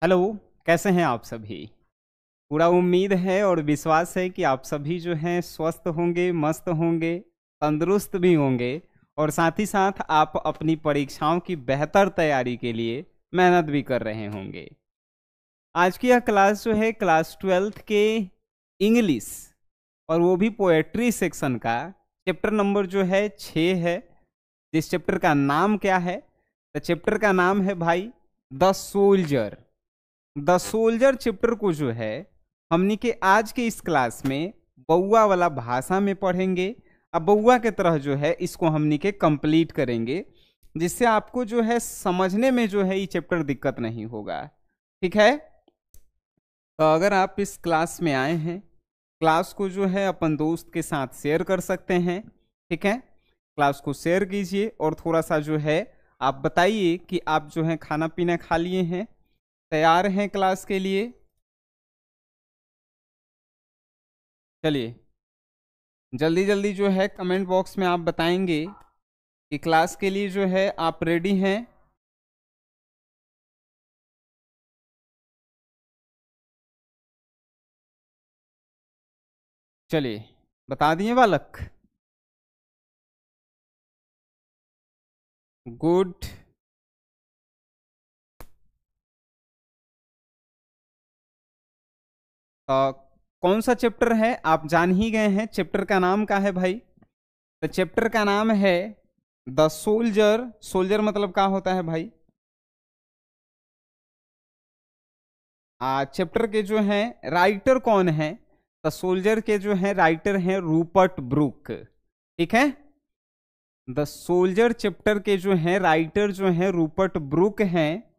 Hello. कैसे हैं आप सभी? पूरा उम्मीद है और विश्वास है कि आप सभी जो हैं स्वस्थ होंगे, मस्त होंगे, तंदुरुस्त भी होंगे और साथ ही साथ आप अपनी परीक्षाओं की बेहतर तैयारी के लिए मेहनत भी कर रहे होंगे। आज की यह क्लास जो है क्लास 12th के इंग्लिश और वो भी पोएट्री सेक्शन का चैप्टर नंबर जो है 6 है। जिस चैप्टर का नाम क्या है? तो चैप्टर का नाम है भाई the soldier. The soldier chapter को जो है हमनी के आज के इस क्लास में बउआ वाला भाषा में पढ़ेंगे। अब बउआ के तरह जो है इसको हमनी के कंप्लीट करेंगे, जिससे आपको जो है समझने में जो है ये चैप्टर दिक्कत नहीं होगा। ठीक है, तो अगर आप इस क्लास में आए हैं, क्लास को जो है अपन दोस्त के साथ शेयर कर सकते हैं। ठीक है, क्लास को शेयर कीजिए और थोड़ा सा जो है आप बताइए कि आप जो है खाना पीना खा लिए हैं, तैयार हैं क्लास के लिए। चलिए जल्दी जल्दी जो है कमेंट बॉक्स में आप बताएंगे कि क्लास के लिए जो है आप रेडी हैं। चलिए बता दिए बालक। गुड। कौन सा चैप्टर है आप जान ही गए हैं। चैप्टर का नाम क्या है भाई? तो चैप्टर का नाम है द सोल्जर। सोल्जर मतलब क्या होता है भाई? चैप्टर के जो हैं राइटर कौन है? द सोल्जर के जो है राइटर हैं रूपर्ट ब्रूक। ठीक है, द सोल्जर चैप्टर के जो हैं राइटर जो हैं रूपर्ट ब्रूक हैं।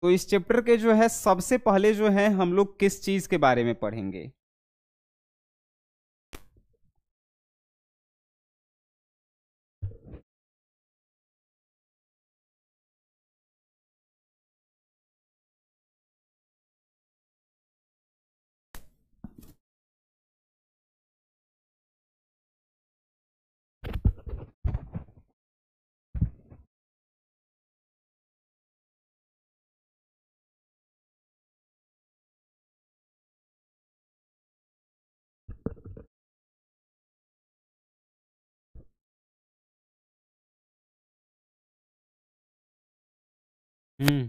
तो इस चैप्टर के जो है सबसे पहले जो है हम लोग किस चीज के बारे में पढ़ेंगे? हम्म,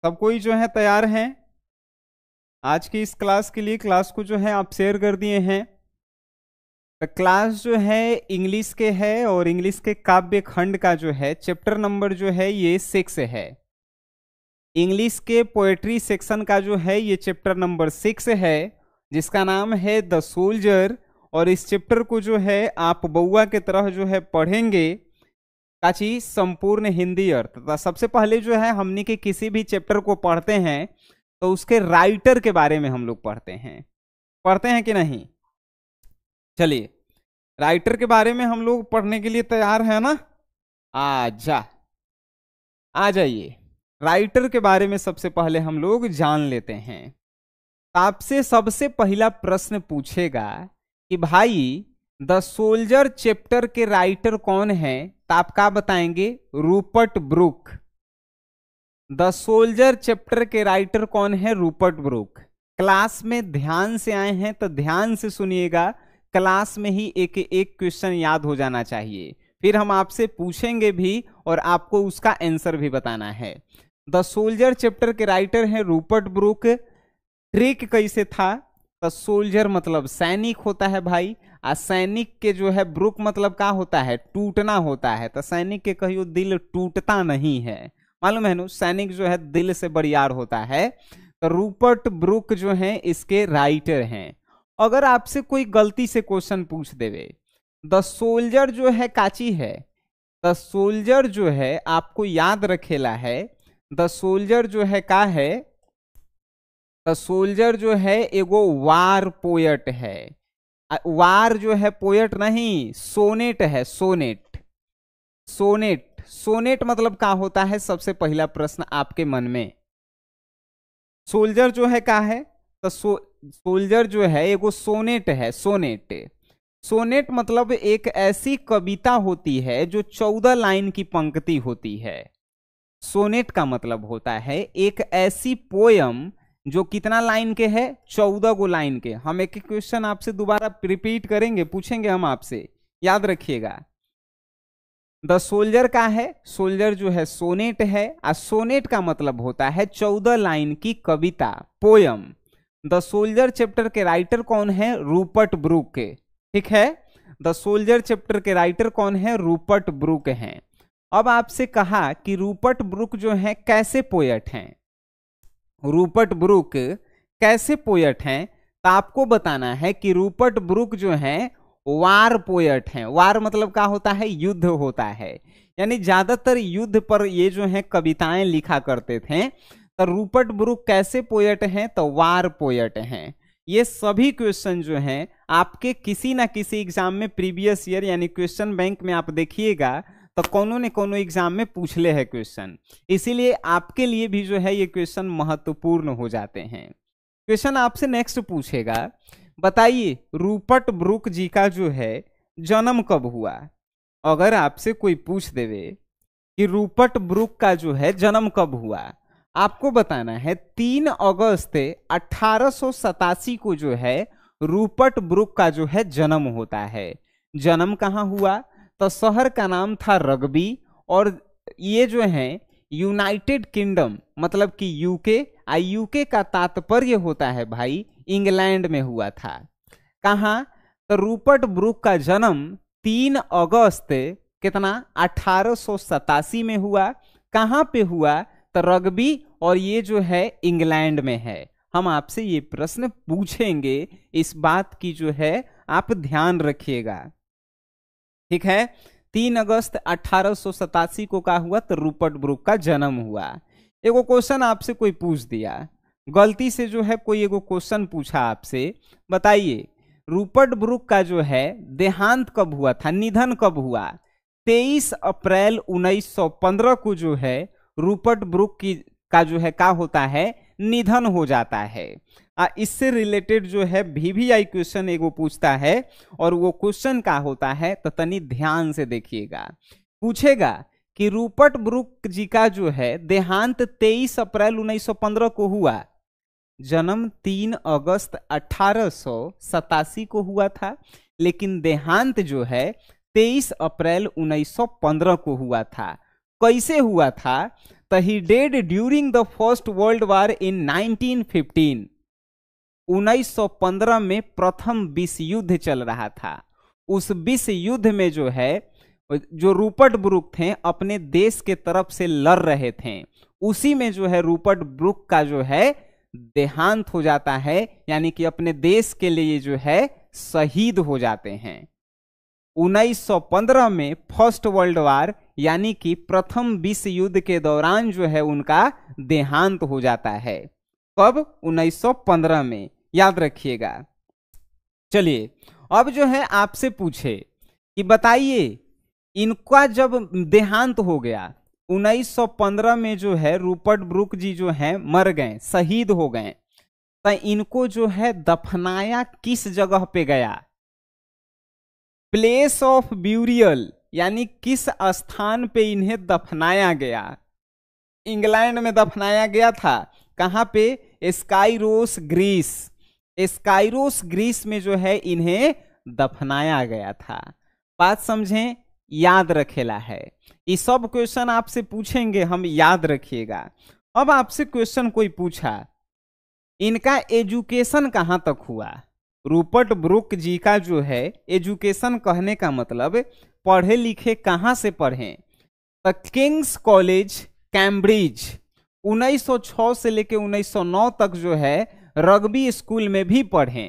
सब कोई जो है तैयार हैं आज की इस क्लास के लिए? क्लास को जो है आप शेयर कर दिए हैं। तो क्लास जो है इंग्लिश के है और इंग्लिश के काव्य खंड का जो है चैप्टर नंबर जो है ये 6 है। इंग्लिश के पोएट्री सेक्शन का जो है ये चैप्टर नंबर 6 है, जिसका नाम है द सोल्जर। और इस चैप्टर को जो है आप बउआ के तरह जो है पढ़ेंगे काची संपूर्ण हिंदी अर्थ। तो सबसे पहले जो है हमने के किसी भी चैप्टर को पढ़ते हैं तो उसके राइटर के बारे में हम लोग पढ़ते हैं कि नहीं? चलिए राइटर के बारे में हम लोग पढ़ने के लिए तैयार है ना? आ जाइए। राइटर के बारे में सबसे पहले हम लोग जान लेते हैं। आपसे सबसे पहला प्रश्न पूछेगा कि भाई द सोल्जर चैप्टर के राइटर कौन है? तो आप क्या बताएंगे? Rupert Brooke. The soldier chapter के राइटर कौन है? Rupert Brooke. क्लास में ध्यान से आए हैं तो ध्यान से सुनिएगा, क्लास में ही एक एक क्वेश्चन याद हो जाना चाहिए, फिर हम आपसे पूछेंगे भी और आपको उसका आंसर भी बताना है। द सोल्जर चैप्टर के राइटर हैं रूपर्ट ब्रूक। ट्रिक कैसे था? तो सोल्जर मतलब सैनिक होता है भाई, आ सैनिक के जो है ब्रूक मतलब क्या होता है? टूटना होता है। तो सैनिक के कहियो दिल टूटता नहीं है, मालूम है ना? सैनिक जो है दिल से बरियार होता है। तो रूपर्ट ब्रूक जो है इसके राइटर हैं। अगर आपसे कोई गलती से क्वेश्चन पूछ देवे द सोल्जर जो है काची है, द सोल्जर जो है आपको याद रखेला है, द सोल्जर जो है का है? द सोल्जर जो है एगो वार पोएट है। वार जो है पोएट नहीं, सोनेट है। सोनेट सोनेट सोनेट मतलब क्या होता है? सबसे पहला प्रश्न आपके मन में। सोल्जर जो है क्या है? तो सोल्जर जो है एगो सोनेट है। सोनेट सोनेट मतलब एक ऐसी कविता होती है जो 14 लाइन की पंक्ति होती है। सोनेट का मतलब होता है एक ऐसी पोयम जो कितना लाइन के है, 14 गो लाइन के। हम एक एक क्वेश्चन आपसे दोबारा रिपीट करेंगे, पूछेंगे हम आपसे, याद रखिएगा। द सोल्जर का है, सोल्जर जो है सोनेट है, और सोनेट का मतलब होता है 14 लाइन की कविता, पोयम। द सोल्जर चैप्टर के राइटर कौन है, रूपर्ट ब्रूक के, ठीक है। द सोल्जर चैप्टर के राइटर कौन है, रूपर्ट ब्रूक हैं। अब आपसे कहा कि रूपर्ट ब्रूक जो है कैसे पोएट हैं, रूपर्ट ब्रूक कैसे पोएट हैं, तो आपको बताना है कि रूपर्ट ब्रूक जो है वार पोएट हैं। वार मतलब क्या होता है, युद्ध होता है, यानी ज्यादातर युद्ध पर ये जो है कविताएं लिखा करते थे। तो रूपर्ट ब्रूक कैसे पोएट हैं, तो वार पोएट हैं। ये सभी क्वेश्चन जो हैं आपके किसी ना किसी एग्जाम में प्रीवियस ईयर यानी क्वेश्चन बैंक में आप देखिएगा तो कोनो ने कोनो एग्जाम में पूछ ले है क्वेश्चन, इसीलिए आपके लिए भी जो है ये क्वेश्चन महत्वपूर्ण हो जाते हैं। क्वेश्चन आपसे नेक्स्ट पूछेगा, बताइए रूपर्ट ब्रूक जी का जो है जन्म कब हुआ। अगर आपसे कोई पूछ देवे कि रूपर्ट ब्रूक का जो है जन्म कब हुआ, आपको बताना है 3 अगस्त 1887 को जो है रूपर्ट ब्रूक का जो है जन्म होता है। जन्म कहाँ हुआ, तो शहर का नाम था रग्बी, और ये जो है यूनाइटेड किंगडम मतलब कि यूके, यूके का तात्पर्य होता है भाई इंग्लैंड में हुआ था। कहाँ, तो रूपर्ट ब्रूक का जन्म 3 अगस्त कितना 1887 में हुआ। कहाँ पे हुआ, तो रग्बी, और ये जो है इंग्लैंड में है। हम आपसे ये प्रश्न पूछेंगे, इस बात की जो है आप ध्यान रखिएगा, ठीक है। 3 अगस्त 1887 को क्या हुआ, तो रूपर्ट ब्रूक का जन्म हुआ। एगो क्वेश्चन आपसे कोई पूछ दिया, गलती से जो है कोई एगो क्वेश्चन पूछा आपसे, बताइए रूपर्ट ब्रूक का जो है देहांत कब हुआ था, निधन कब हुआ। 23 अप्रैल 1915 को जो है रूपर्ट ब्रूक का जो है क्या होता है, निधन हो जाता है। इससे रिलेटेड जो है VVI क्वेश्चन एगो पूछता है, और वो क्वेश्चन का होता है तो तनी ध्यान से देखिएगा। पूछेगा कि रूपर्ट ब्रूक जी का जो है देहांत 23 अप्रैल 1915 को हुआ, जन्म 3 अगस्त 1887 को हुआ था, लेकिन देहांत जो है 23 अप्रैल 1915 को हुआ था। कैसे हुआ था, तो he dead during the first world war in 1915। 1915 में प्रथम विश्व युद्ध चल रहा था। उस विश्व युद्ध में जो है जो रूपर्ट ब्रूक थे अपने देश के तरफ से लड़ रहे थे, उसी में जो है रूपर्ट ब्रूक का जो है देहांत हो जाता है, यानी कि अपने देश के लिए जो है शहीद हो जाते हैं। 1915 में फर्स्ट वर्ल्ड वॉर यानी कि प्रथम विश्व युद्ध के दौरान जो है उनका देहांत हो जाता है। कब, 1915 में, याद रखिएगा। चलिए अब जो है आपसे पूछे कि बताइए इनका जब देहांत हो गया 1915 में जो है रूपर्ट ब्रूक जी जो है मर गए, शहीद हो गए, तो इनको जो है दफनाया किस जगह पे गया, प्लेस ऑफ ब्यूरियल, यानी किस स्थान पे इन्हें दफनाया गया। इंग्लैंड में दफनाया गया था, कहां पे, स्काइरोस ग्रीस। स्काइरोस ग्रीस में जो है इन्हें दफनाया गया था। बात समझें, याद रखेला है, ये सब क्वेश्चन आपसे पूछेंगे हम, याद रखिएगा। अब आपसे क्वेश्चन कोई पूछा इनका एजुकेशन कहां तक हुआ, रूपर्ट ब्रूक जी का जो है एजुकेशन कहने का मतलब पढ़े लिखे कहां से पढ़े, तो किंग्स कॉलेज कैम्ब्रिज 1906 से लेके 1909 तक जो है रग्बी स्कूल में भी पढ़े।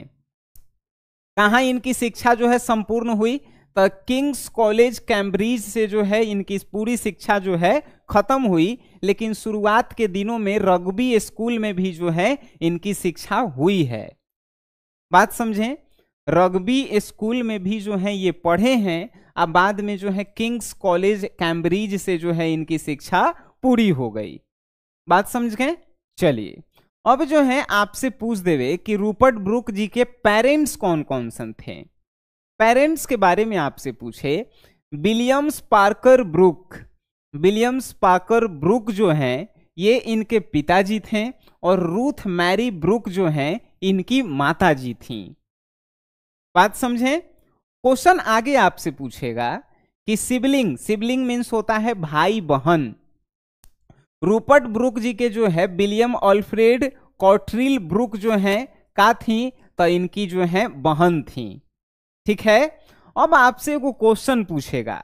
कहां इनकी शिक्षा जो है संपूर्ण हुई, तो किंग्स कॉलेज कैम्ब्रिज से जो है इनकी पूरी शिक्षा जो है खत्म हुई, लेकिन शुरुआत के दिनों में रग्बी स्कूल में भी जो है इनकी शिक्षा हुई है। बात समझें, रग्बी स्कूल में भी जो है ये पढ़े हैं, अब बाद में जो है किंग्स कॉलेज कैम्ब्रिज से जो है इनकी शिक्षा पूरी हो गई। बात समझ गए। चलिए अब जो है आपसे पूछ देवे कि रूपर्ट ब्रूक जी के पेरेंट्स कौन कौन से थे। पेरेंट्स के बारे में आपसे पूछे, विलियम्स पार्कर ब्रूक, विलियम्स पाकर ब्रुक जो हैं ये इनके पिताजी थे और रूथ मैरी ब्रुक जो हैं इनकी माताजी थी। बात समझें। क्वेश्चन आगे आपसे पूछेगा कि सिबलिंग, सिबलिंग मीन्स होता है भाई बहन। रूपर्ट ब्रुक जी के जो है विलियम ऑल्फ्रेड कॉट्रिल ब्रुक जो हैं का थी, तो इनकी जो है बहन थी। ठीक है। अब आपसे वो क्वेश्चन पूछेगा,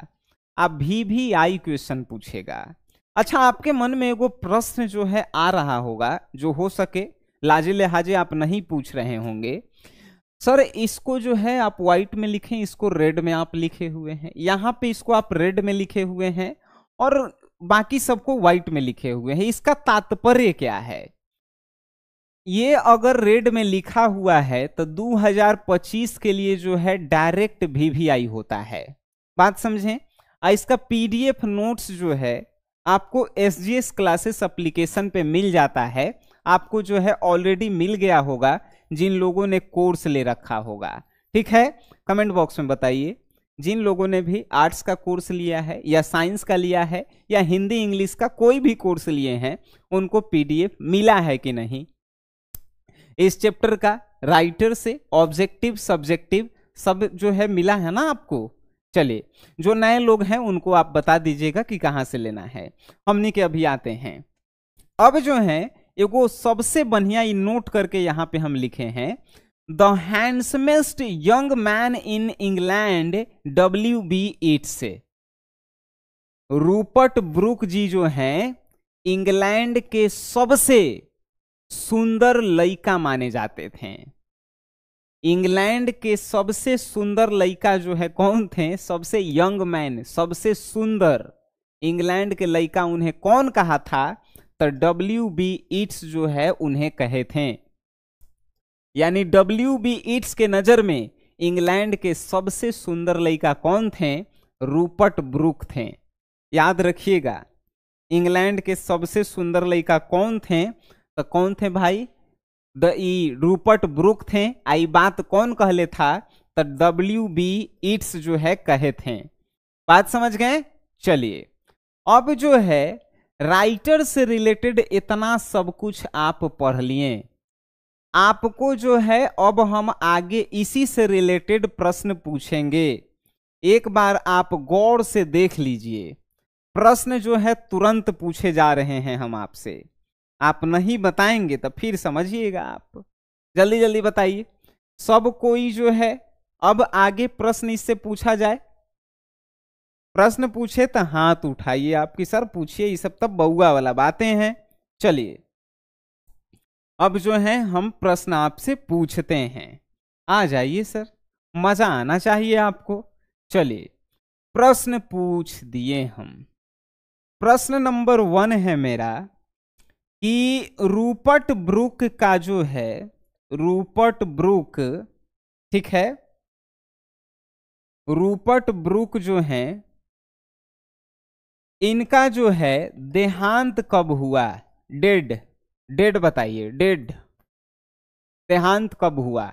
आप भी आई क्वेश्चन पूछेगा। अच्छा, आपके मन में एगो प्रश्न जो है आ रहा होगा, जो हो सके लाजे लिहाजे आप नहीं पूछ रहे होंगे, सर इसको जो है आप व्हाइट में लिखें, इसको रेड में आप लिखे हुए हैं, यहाँ पे इसको आप रेड में लिखे हुए हैं और बाकी सबको व्हाइट में लिखे हुए हैं, इसका तात्पर्य क्या है? ये अगर रेड में लिखा हुआ है तो 2025 के लिए जो है डायरेक्ट वीवीआई होता है। बात समझें। इसका पीडीएफ नोट्स जो है आपको एसजीएस क्लासेस एप्लीकेशन पे मिल जाता है। आपको जो है ऑलरेडी मिल गया होगा जिन लोगों ने कोर्स ले रखा होगा। ठीक है, कमेंट बॉक्स में बताइए जिन लोगों ने भी आर्ट्स का कोर्स लिया है या साइंस का लिया है या हिंदी इंग्लिश का कोई भी कोर्स लिए हैं, उनको पीडीएफ मिला है कि नहीं। इस चैप्टर का राइटर से ऑब्जेक्टिव सब्जेक्टिव सब जो है मिला है ना आपको। चलिए, जो नए लोग हैं उनको आप बता दीजिएगा कि कहां से लेना है। हमने के अभी आते हैं। अब जो है एगो सबसे बढ़िया नोट करके यहां पे हम लिखे हैं, the handsomest young man in England WB Yeats. Rupert Brooke ji जो हैं इंग्लैंड के सबसे सुंदर लड़का माने जाते थे। इंग्लैंड के सबसे सुंदर लड़का जो है कौन थे? सबसे यंग मैन, सबसे सुंदर इंग्लैंड के लड़का उन्हें कौन कहा था? तो WB ईट्स जो है उन्हें कहे थे। यानी WB ईट्स के नजर में इंग्लैंड के सबसे सुंदर लड़का कौन थे? रूपर्ट ब्रुक थे। याद रखिएगा, इंग्लैंड के सबसे सुंदर लड़का कौन थे? तो कौन थे भाई? रूपर्ट ब्रुक थे। आई बात कौन कहले था? तो WB ईट्स जो है कहे थे। बात समझ गए। चलिए, अब जो है राइटर से रिलेटेड इतना सब कुछ आप पढ़ लिए। आपको जो है अब हम आगे इसी से रिलेटेड प्रश्न पूछेंगे। एक बार आप गौर से देख लीजिए, प्रश्न जो है तुरंत पूछे जा रहे हैं हम आपसे। आप नहीं बताएंगे तो फिर समझिएगा आप। जल्दी जल्दी बताइए। सब कोई जो है अब आगे प्रश्न इससे पूछा जाए, प्रश्न पूछे तो हाथ उठाइए आपकी, सर पूछिए, ये सब तब बउआ वाला बातें हैं। चलिए, अब जो है हम प्रश्न आपसे पूछते हैं। आ जाइए सर, मजा आना चाहिए आपको। चलिए, प्रश्न पूछ दिए हम। प्रश्न नंबर 1 है मेरा कि रूपर्ट ब्रुक का जो है, रूपर्ट ब्रुक, ठीक है, रूपर्ट ब्रुक जो है इनका जो है देहांत कब हुआ? डेड, डेड बताइए, डेड, देहांत कब हुआ?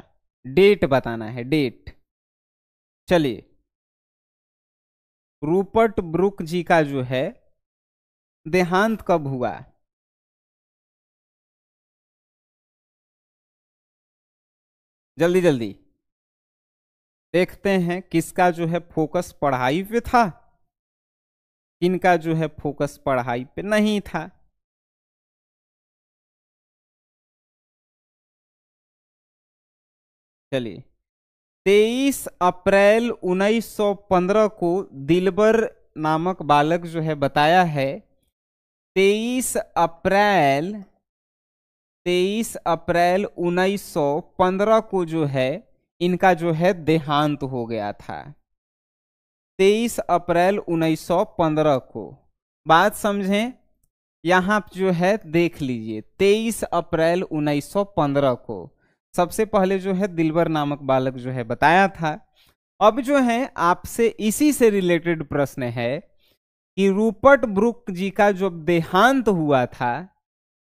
डेट बताना है, डेट। चलिए, रूपर्ट ब्रुक जी का जो है देहांत कब हुआ? जल्दी जल्दी देखते हैं किसका जो है फोकस पढ़ाई पे था, किनका जो है फोकस पढ़ाई पे नहीं था। चलिए, 23 अप्रैल 1915 को दिलबर नामक बालक जो है बताया है। 23 अप्रैल 1915 को जो है इनका जो है देहांत हो गया था। 23 अप्रैल 1915 को। बात समझें, यहां जो है देख लीजिए, 23 अप्रैल 1915 को सबसे पहले जो है दिलबर नामक बालक जो है बताया था। अब जो है आपसे इसी से रिलेटेड प्रश्न है कि रूपर्ट ब्रुक जी का जब देहांत हुआ था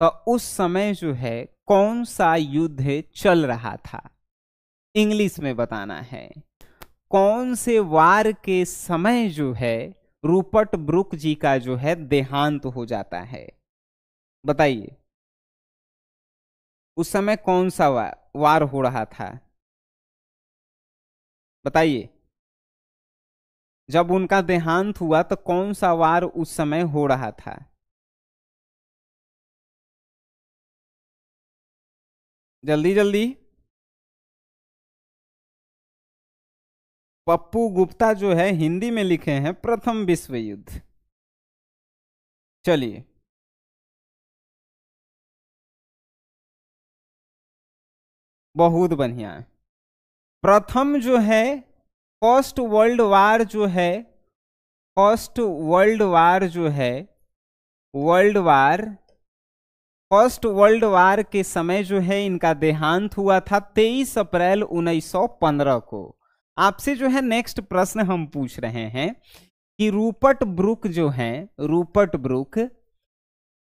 तो उस समय जो है कौन सा युद्ध चल रहा था? इंग्लिश में बताना है। कौन से वार के समय जो है रूपर्ट ब्रुक जी का जो है देहांत हो जाता है? बताइए उस समय कौन सा वार हो रहा था? बताइए जब उनका देहांत हुआ तो कौन सा वार उस समय हो रहा था? जल्दी जल्दी। पप्पू गुप्ता जो है हिंदी में लिखे हैं प्रथम विश्व युद्ध। चलिए बहुत बढ़िया। प्रथम जो है फर्स्ट वर्ल्ड वार जो है, फर्स्ट वर्ल्ड वार जो है, world war, first world war के समय जो है इनका देहांत हुआ था 23 अप्रैल 1915 को। आपसे जो है नेक्स्ट प्रश्न हम पूछ रहे हैं कि रूपर्ट ब्रुक जो हैं, रूपर्ट ब्रुक,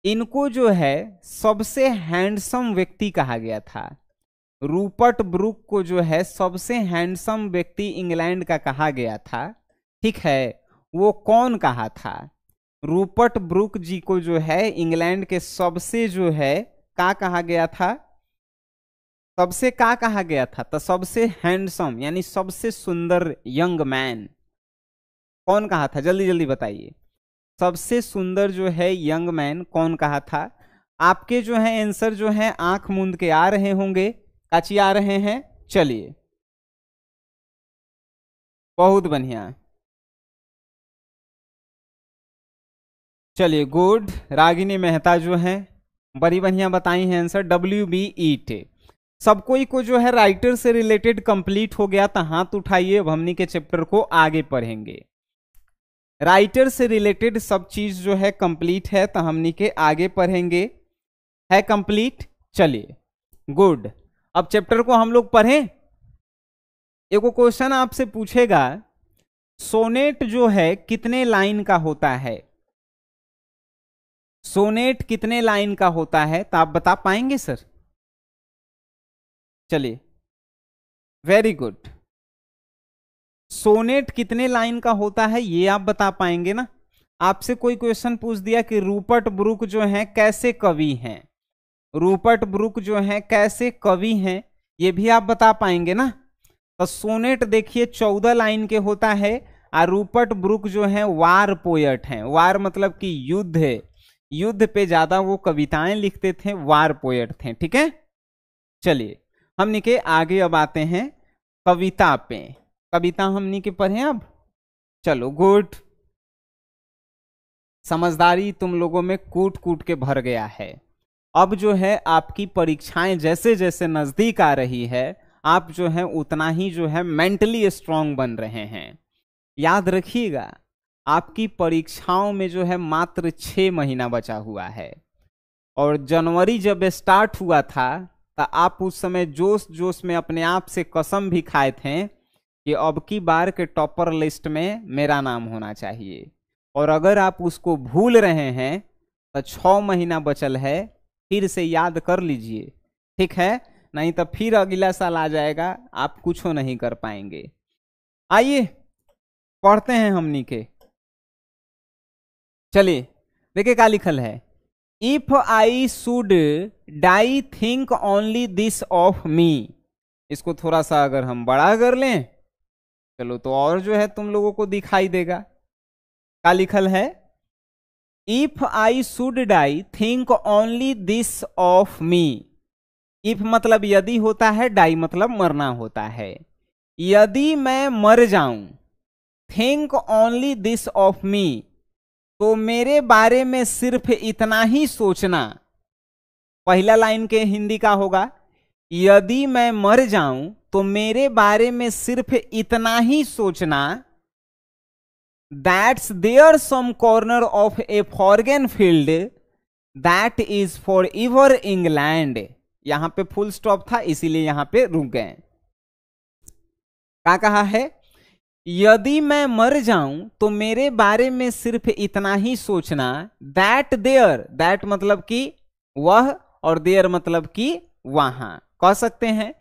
इनको जो है सबसे हैंडसम व्यक्ति कहा गया था। रूपर्ट ब्रुक को जो है सबसे हैंडसम व्यक्ति इंग्लैंड का कहा गया था। ठीक है, वो कौन कहा था? रूपर्ट ब्रुक जी को जो है इंग्लैंड के सबसे जो है क्या कहा गया था? सबसे क्या कहा गया था? तो सबसे हैंडसम यानी सबसे सुंदर यंग मैन कौन कहा था? जल्दी जल्दी बताइए। सबसे सुंदर जो है यंग मैन कौन कहा था? आपके जो है आंसर जो है आंख मूंद के आ रहे होंगे, काची आ रहे हैं। चलिए बहुत बढ़िया, चलिए गुड। रागिनी मेहता जो है बड़ी बढ़िया बताई है आंसर, WB ईट। सब कोई को जो है राइटर से रिलेटेड कंप्लीट हो गया तो हाथ उठाइए, अब हमनी के चैप्टर को आगे पढ़ेंगे। राइटर से रिलेटेड सब चीज जो है कंप्लीट है तो हमनी के आगे पढ़ेंगे। है कंप्लीट? चलिए गुड। अब चैप्टर को हम लोग पढ़ें। एक क्वेश्चन आपसे पूछेगा, सोनेट जो है कितने लाइन का होता है? सोनेट कितने लाइन का होता है तो आप बता पाएंगे सर? चलिए वेरी गुड। सोनेट कितने लाइन का होता है ये आप बता पाएंगे ना? आपसे कोई क्वेश्चन पूछ दिया कि रूपर्ट ब्रुक जो है कैसे कवि हैं, रूपर्ट ब्रुक जो है कैसे कवि हैं, ये भी आप बता पाएंगे ना? तो सोनेट देखिए 14 लाइन के होता है, और रूपर्ट ब्रुक जो है वार पोएट हैं। वार मतलब कि युद्ध है, युद्ध पे ज्यादा वो कविताएं लिखते थे, वार पोएट थे। ठीक है, चलिए हमनी के आगे अब आते हैं कविता पे। कविता हमनी के पढ़े अब। चलो गुड, समझदारी तुम लोगों में कूट कूट के भर गया है। अब जो है आपकी परीक्षाएं जैसे जैसे नजदीक आ रही है, आप जो है उतना ही जो है मेंटली स्ट्रांग बन रहे हैं। याद रखिएगा आपकी परीक्षाओं में जो है मात्र 6 महीना बचा हुआ है, और जनवरी जब स्टार्ट हुआ था तो आप उस समय जोश जोश में अपने आप से कसम भी खाए थे कि अब की बार के टॉपर लिस्ट में मेरा नाम होना चाहिए। और अगर आप उसको भूल रहे हैं तो 6 महीना बचल है, फिर से याद कर लीजिए। ठीक है, नहीं तो फिर अगला साल आ जाएगा, आप कुछ नहीं कर पाएंगे। आइए पढ़ते हैं हमनी के। चलिए देखिए क्या लिखल है, if I should die think only this of me. इसको थोड़ा सा अगर हम बड़ा कर लें, चलो तो और जो है तुम लोगों को दिखाई देगा। क्या लिखल है, if I should die think only this of me. इफ मतलब यदि होता है, डाई मतलब मरना होता है। यदि मैं मर जाऊं, थिंक ओनली दिस ऑफ मी, तो मेरे बारे में सिर्फ इतना ही सोचना। पहला लाइन के हिंदी का होगा, यदि मैं मर जाऊं तो मेरे बारे में सिर्फ इतना ही सोचना, that's there some corner of a foreign field that is for ever England. यहां पे फुल स्टॉप था इसीलिए यहां पे रुक गए। क्या कहा है, यदि मैं मर जाऊं तो मेरे बारे में सिर्फ इतना ही सोचना, दैट देयर, दैट मतलब कि वह, और देयर मतलब कि वहां, कह सकते हैं।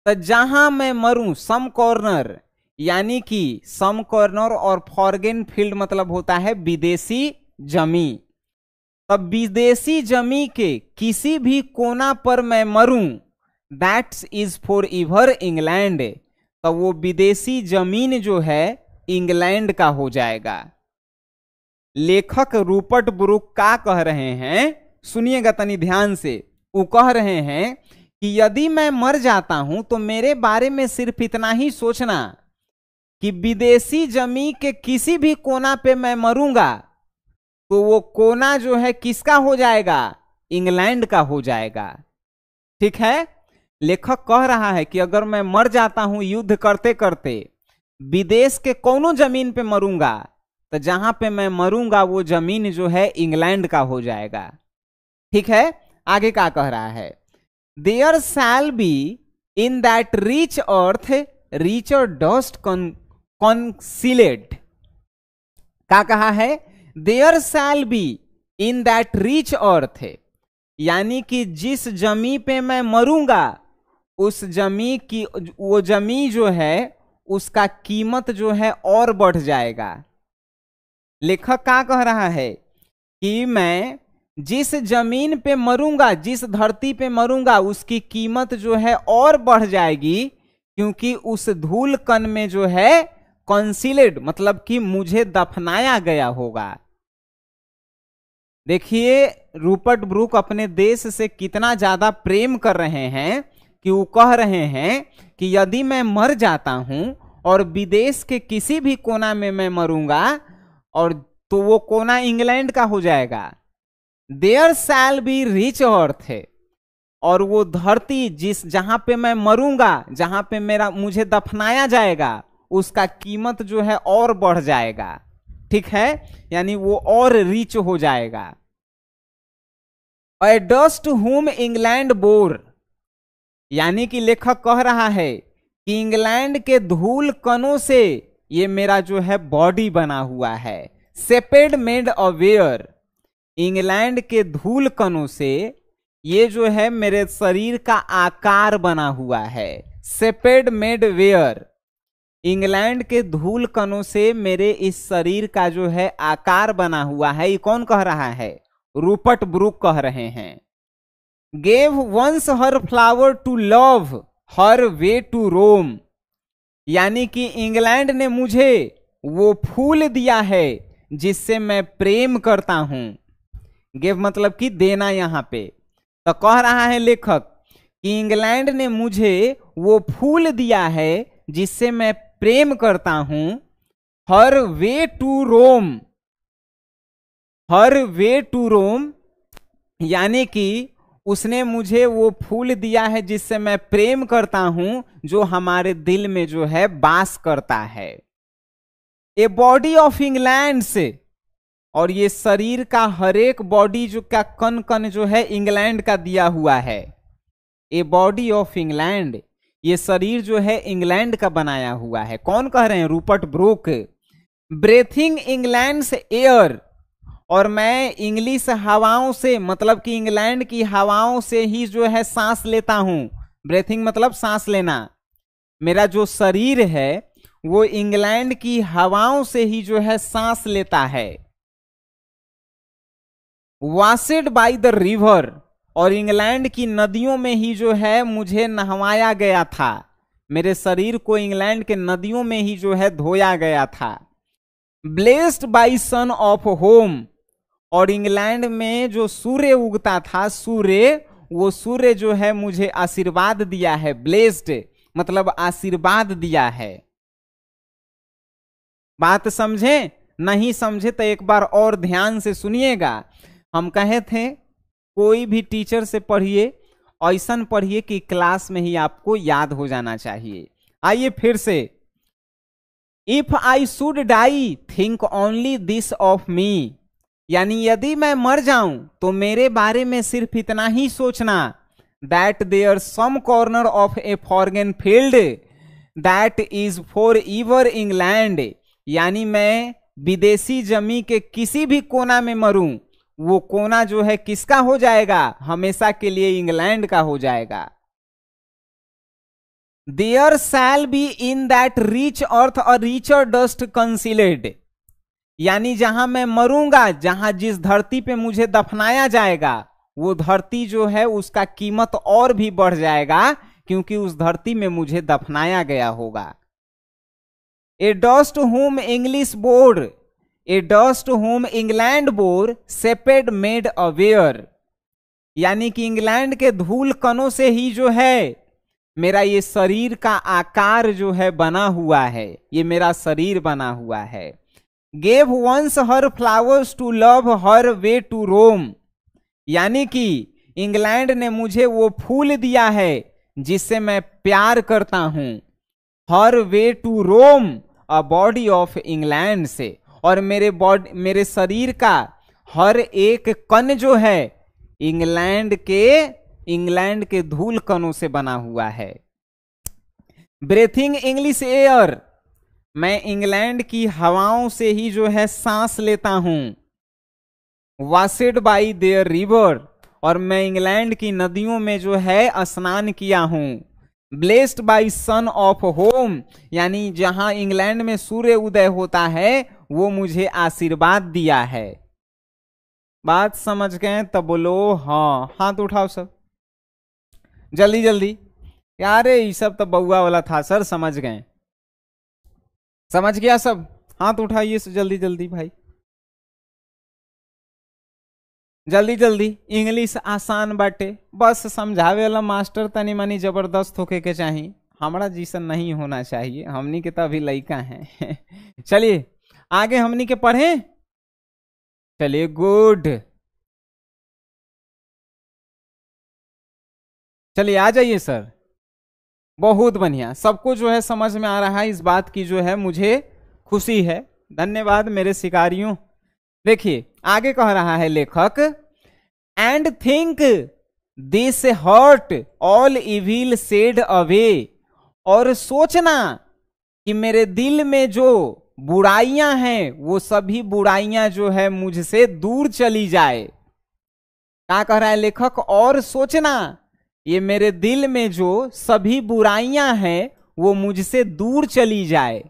तो जहां मैं मरूं, सम कॉर्नर, यानी कि सम कॉर्नर और फॉरगेन फील्ड मतलब होता है विदेशी जमी। तब विदेशी जमी के किसी भी कोना पर मैं मरूं, that's is for ever England. तब वो विदेशी जमीन जो है इंग्लैंड का हो जाएगा। लेखक रूपर्ट ब्रूक का कह रहे हैं, सुनिएगा तनी ध्यान से। वो कह रहे हैं कि यदि मैं मर जाता हूं तो मेरे बारे में सिर्फ इतना ही सोचना कि विदेशी जमी के किसी भी कोना पे मैं मरूंगा तो वो कोना जो है किसका हो जाएगा, इंग्लैंड का हो जाएगा। ठीक है, लेखक कह रहा है कि अगर मैं मर जाता हूं युद्ध करते करते, विदेश के कोनो जमीन पे मरूंगा तो जहां पे मैं मरूंगा वो जमीन जो है इंग्लैंड का हो जाएगा। ठीक है, आगे क्या कह रहा है, there shall be in that rich earth rich और डस्ट कॉन्सिलेड। क्या कहा है, there shall be in that rich earth, यानी कि जिस जमी पे मैं मरूंगा उस जमी की, वो जमी जो है उसका कीमत जो है और बढ़ जाएगा। लेखक क्या कह रहा है कि मैं जिस जमीन पे मरूंगा, जिस धरती पे मरूंगा उसकी कीमत जो है और बढ़ जाएगी, क्योंकि उस धूल कण में जो है कंसीलेड मतलब कि मुझे दफनाया गया होगा। देखिए रूपर्ट ब्रूक अपने देश से कितना ज्यादा प्रेम कर रहे हैं कि वो कह रहे हैं कि यदि मैं मर जाता हूं और विदेश के किसी भी कोना में मैं मरूंगा और तो वो कोना इंग्लैंड का हो जाएगा। There shall be rich earth, और वो धरती जिस जहां पे मैं मरूंगा, जहां पे मेरा मुझे दफनाया जाएगा, उसका कीमत जो है और बढ़ जाएगा। ठीक है, यानी वो और रिच हो जाएगा। ए डस्ट हुम इंग्लैंड बोर, यानी कि लेखक कह रहा है कि इंग्लैंड के धूल कणों से ये मेरा जो है बॉडी बना हुआ है। सेपेड मेड अवेयर, इंग्लैंड के धूल कणों से ये जो है मेरे शरीर का आकार बना हुआ है। सेपेड मेड वेयर, इंग्लैंड के धूल कणों से मेरे इस शरीर का जो है आकार बना हुआ है। ये कौन कह रहा है, रूपर्ट ब्रूक कह रहे हैं। Gave once her flower to love her way to roam, यानी कि इंग्लैंड ने मुझे वो फूल दिया है जिससे मैं प्रेम करता हूं। गिव मतलब कि देना यहां पे। तो कह रहा है लेखक कि इंग्लैंड ने मुझे वो फूल दिया है जिससे मैं प्रेम करता हूं। Her way to Rome, her way to roam, यानी कि उसने मुझे वो फूल दिया है जिससे मैं प्रेम करता हूं, जो हमारे दिल में जो है वास करता है। ए बॉडी ऑफ इंग्लैंड से, और ये शरीर का हर एक बॉडी जो का कण कण जो है इंग्लैंड का दिया हुआ है। ए बॉडी ऑफ इंग्लैंड, ये शरीर जो है इंग्लैंड का बनाया हुआ है। कौन कह रहे हैं, रूपर्ट ब्रूक। ब्रेथिंग इंग्लैंड से एयर, और मैं इंग्लिश हवाओं से मतलब कि इंग्लैंड की हवाओं से ही जो है सांस लेता हूं। ब्रेथिंग मतलब सांस लेना। मेरा जो शरीर है वो इंग्लैंड की हवाओं से ही जो है सांस लेता है। वॉशेड बाय द रिवर, और इंग्लैंड की नदियों में ही जो है मुझे नहवाया गया था। मेरे शरीर को इंग्लैंड के नदियों में ही जो है धोया गया था। Blessed by sun of home, और इंग्लैंड में जो सूर्य उगता था, सूर्य, वो सूर्य जो है मुझे आशीर्वाद दिया है। ब्लेस्ड मतलब आशीर्वाद दिया है। बात समझे, नहीं समझे तो एक बार और ध्यान से सुनिएगा। हम कहे थे कोई भी टीचर से पढ़िए, ऐसा पढ़िए कि क्लास में ही आपको याद हो जाना चाहिए। आइए फिर से। If I should die think only this of me, यानी यदि मैं मर जाऊं तो मेरे बारे में सिर्फ इतना ही सोचना। That there some corner of a foreign field that is for ever England, यानी मैं विदेशी जमी के किसी भी कोना में मरूं, वो कोना जो है किसका हो जाएगा, हमेशा के लिए इंग्लैंड का हो जाएगा। There shall be in that rich earth और रिचर डस्ट कंसीलेड, यानी जहां मैं मरूंगा, जहां जिस धरती पे मुझे दफनाया जाएगा, वो धरती जो है उसका कीमत और भी बढ़ जाएगा, क्योंकि उस धरती में मुझे दफनाया गया होगा। A dust whom English bore, a dust whom England bore shaped made aware, यानी कि इंग्लैंड के धूल कणों से ही जो है मेरा ये शरीर का आकार जो है बना हुआ है, ये मेरा शरीर बना हुआ है। Gave once her flowers to love her way to roam, यानी कि इंग्लैंड ने मुझे वो फूल दिया है जिससे मैं प्यार करता हूं, her way to roam a body of England से, और मेरे शरीर का हर एक कण जो है इंग्लैंड के धूल कणों से बना हुआ है। ब्रेथिंग इंग्लिश एयर, मैं इंग्लैंड की हवाओं से ही जो है सांस लेता हूं। वॉशेड बाई देयर रिवर, और मैं इंग्लैंड की नदियों में जो है स्नान किया हूं। Blessed by sun of home, यानी जहां इंग्लैंड में सूर्य उदय होता है वो मुझे आशीर्वाद दिया है। बात समझ गए? तब बोलो हाँ। हाथ उठाओ सब जल्दी जल्दी। यार ये सब तो बउआ वाला था सर, समझ गए? समझ गया सब? हाथ उठाइए जल्दी जल्दी भाई, जल्दी जल्दी। इंग्लिश आसान बाटे, बस समझावे वाला मास्टर तनी मनी जबरदस्त होके के चाहिए, हमारा जैसा नहीं होना चाहिए, हमनी के तो अभी लड़का हैं। चलिए आगे हमनी के पढ़े। चलिए गुड, चलिए आ जाइए सर। बहुत बढ़िया, सबको जो है समझ में आ रहा है, इस बात की जो है मुझे खुशी है। धन्यवाद मेरे शिकारियों। देखिए आगे कह रहा है लेखक, and think this heart all evil shed away, और सोचना कि मेरे दिल में जो बुराइयां हैं वो सभी बुराइयां जो है मुझसे दूर चली जाए। क्या कह रहा है लेखक? और सोचना ये मेरे दिल में जो सभी बुराइयां हैं वो मुझसे दूर चली जाए।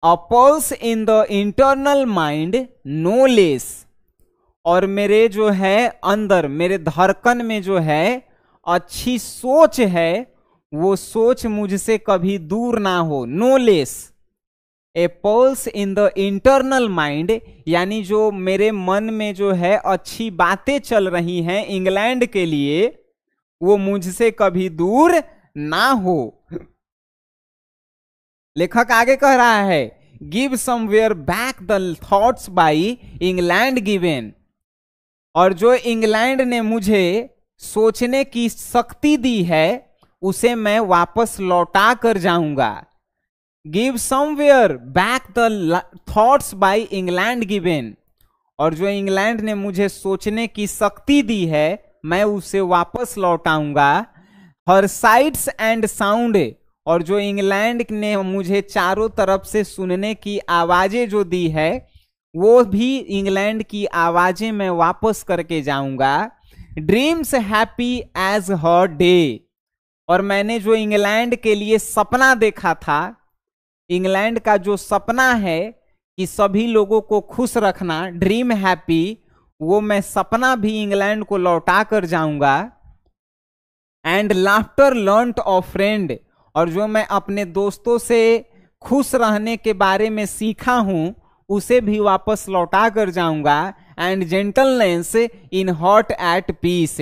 A pulse in the internal mind no less, और मेरे जो है अंदर, मेरे धड़कन में जो है अच्छी सोच है, वो सोच मुझसे कभी दूर ना हो। No less, a pulse in the internal mind, यानी जो मेरे मन में जो है अच्छी बातें चल रही हैं इंग्लैंड के लिए, वो मुझसे कभी दूर ना हो। लेखक आगे कह रहा है, give somewhere back the thoughts by England given, और जो इंग्लैंड ने मुझे सोचने की शक्ति दी है उसे मैं वापस लौटा कर जाऊंगा। Give somewhere back the thoughts by England given, और जो इंग्लैंड ने मुझे सोचने की शक्ति दी है मैं उसे वापस लौटाऊंगा। हर साइट्स एंड साउंड, और जो इंग्लैंड ने मुझे चारों तरफ से सुनने की आवाजें जो दी है वो भी इंग्लैंड की आवाजें मैं वापस करके जाऊंगा। ड्रीम्स हैप्पी एज हर डे, और मैंने जो इंग्लैंड के लिए सपना देखा था, इंग्लैंड का जो सपना है कि सभी लोगों को खुश रखना, ड्रीम हैप्पी, वो मैं सपना भी इंग्लैंड को लौटा कर जाऊंगा। And laughter learned of friend, और जो मैं अपने दोस्तों से खुश रहने के बारे में सीखा हूं उसे भी वापस लौटा कर जाऊंगा। एंड जेंटलनेस इन हॉट एट पीस,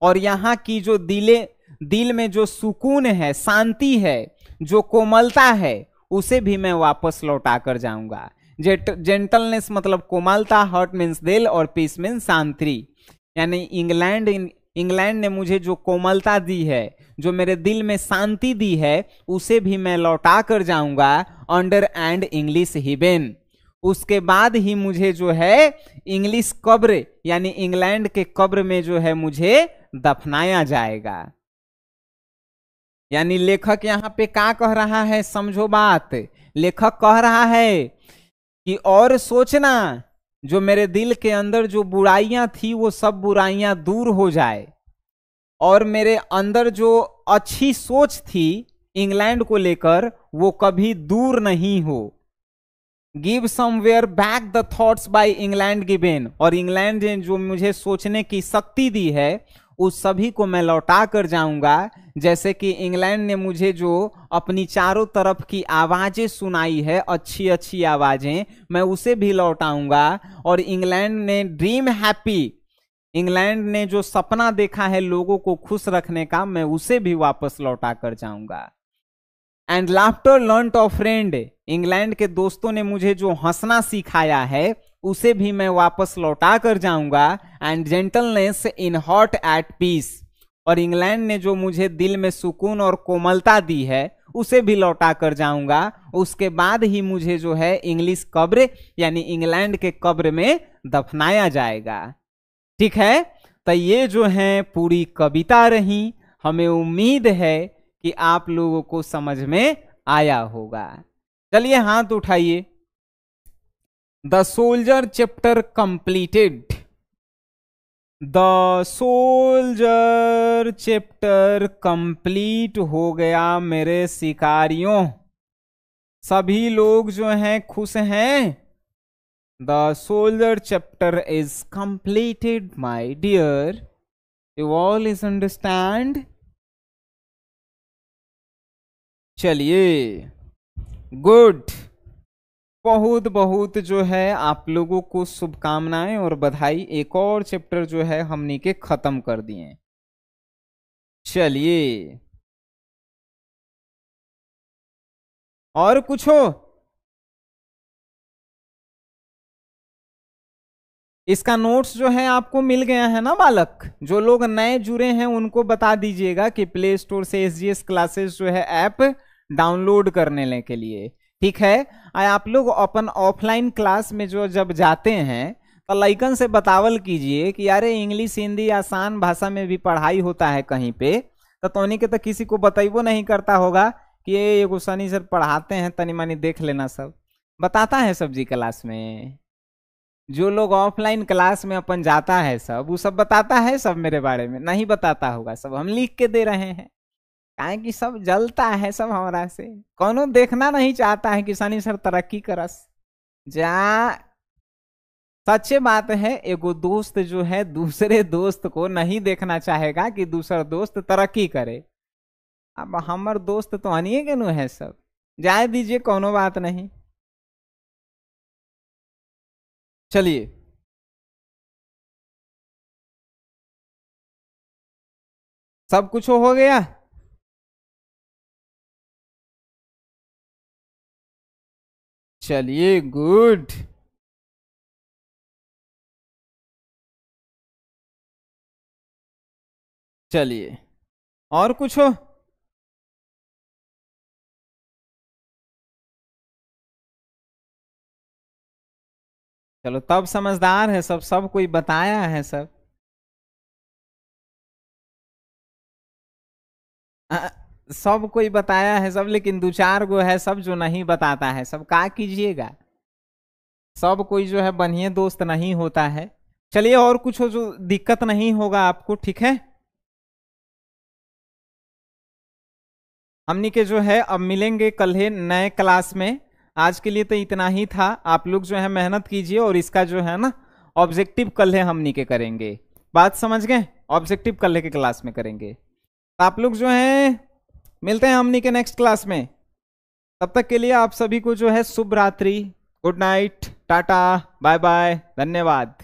और यहाँ की जो दिल में जो सुकून है, शांति है, जो कोमलता है, उसे भी मैं वापस लौटा कर जाऊंगा। जेंटलनेस मतलब कोमलता, हॉट मीन्स दिल, और पीस मीन्स शांति। यानी इंग्लैंड ने मुझे जो कोमलता दी है, जो मेरे दिल में शांति दी है, उसे भी मैं लौटा कर जाऊंगा। अंडर एंड इंग्लिश हिबेन, उसके बाद ही मुझे जो है इंग्लिश कब्र यानी इंग्लैंड के कब्र में जो है मुझे दफनाया जाएगा। यानी लेखक यहाँ पे क्या कह रहा है, समझो बात। लेखक कह रहा है कि और सोचना जो मेरे दिल के अंदर जो बुराइयां थी वो सब बुराइयां दूर हो जाए। और मेरे अंदर जो अच्छी सोच थी इंग्लैंड को लेकर वो कभी दूर नहीं हो। Give somewhere back the thoughts by England given, और इंग्लैंड ने जो मुझे सोचने की शक्ति दी है उस सभी को मैं लौटा कर जाऊंगा। जैसे कि इंग्लैंड ने मुझे जो अपनी चारों तरफ की आवाजें सुनाई है, अच्छी अच्छी आवाजें, मैं उसे भी लौटाऊंगा। और इंग्लैंड ने ड्रीम हैप्पी, इंग्लैंड ने जो सपना देखा है लोगों को खुश रखने का, मैं उसे भी वापस लौटा कर जाऊंगा। And laughter learn of friend, England के दोस्तों ने मुझे जो हंसना सिखाया है उसे भी मैं वापस लौटा कर जाऊंगा। एंड जेंटलनेस इन हॉट एट पीस, और इंग्लैंड ने जो मुझे दिल में सुकून और कोमलता दी है उसे भी लौटा कर जाऊंगा। उसके बाद ही मुझे जो है इंग्लिश कब्र यानी इंग्लैंड के कब्र में दफनाया जाएगा। ठीक है, तो ये जो है पूरी कविता रही। हमें उम्मीद है कि आप लोगों को समझ में आया होगा। चलिए हाथ उठाइए। The soldier chapter completed. The soldier chapter complete हो गया मेरे शिकारियों। सभी लोग जो हैं खुश हैं। The soldier chapter is completed my dear, you all is understand. चलिए गुड, बहुत बहुत जो है आप लोगों को शुभकामनाएं और बधाई। एक और चैप्टर जो है हमने के खत्म कर दिए। चलिए और कुछ हो? इसका नोट्स जो है आपको मिल गया है ना बालक? जो लोग नए जुड़े हैं उनको बता दीजिएगा कि प्ले स्टोर से SGS क्लासेस जो है ऐप डाउनलोड करने के लिए। ठीक है, आप लोग अपन ऑफलाइन क्लास में जो जब जाते हैं तो लइकन से बतावल कीजिए कि यारे इंग्लिश हिंदी आसान भाषा में भी पढ़ाई होता है कहीं पे, तो तोनी के तो किसी को बताइबो नहीं करता होगा कि ये एगो सनी सर पढ़ाते हैं, तनी मनी देख लेना। सब बताता है सब्जी क्लास में। जो लोग ऑफलाइन क्लास में अपन जाता है सब, वो सब बताता है सब मेरे बारे में? नहीं बताता होगा। सब हम लिख के दे रहे हैं, काहे कि सब जलता है सब हमारा से। कौनो देखना नहीं चाहता है कि सनी सर तरक्की करस। जा सच्चे बात है, एगो दोस्त जो है दूसरे दोस्त को नहीं देखना चाहेगा कि दूसरा दोस्त तरक्की करे। अब हमर दोस्त तो हनिए के नु है सब, जाए दीजिए, कोनो बात नहीं। चलिए सब कुछ हो गया। चलिए गुड। चलिए और कुछ हो? चलो तब समझदार है सब, सब कोई बताया है सब। अ, सब कोई बताया है सब, लेकिन दो चार गो है सब जो नहीं बताता है सब। क्या कीजिएगा, सब कोई जो है बढ़िया दोस्त नहीं होता है। चलिए और कुछ हो जो दिक्कत नहीं होगा आपको। ठीक है, हमनी के जो है अब मिलेंगे कल है नए क्लास में। आज के लिए तो इतना ही था। आप लोग जो है मेहनत कीजिए और इसका जो है ना ऑब्जेक्टिव कल है हमनी के करेंगे। बात समझ गए? ऑब्जेक्टिव कल के क्लास में करेंगे। तो आप लोग जो है मिलते हैं हमनी के नेक्स्ट क्लास में। तब तक के लिए आप सभी को जो है शुभ रात्रि, good night, tata, bye bye, धन्यवाद।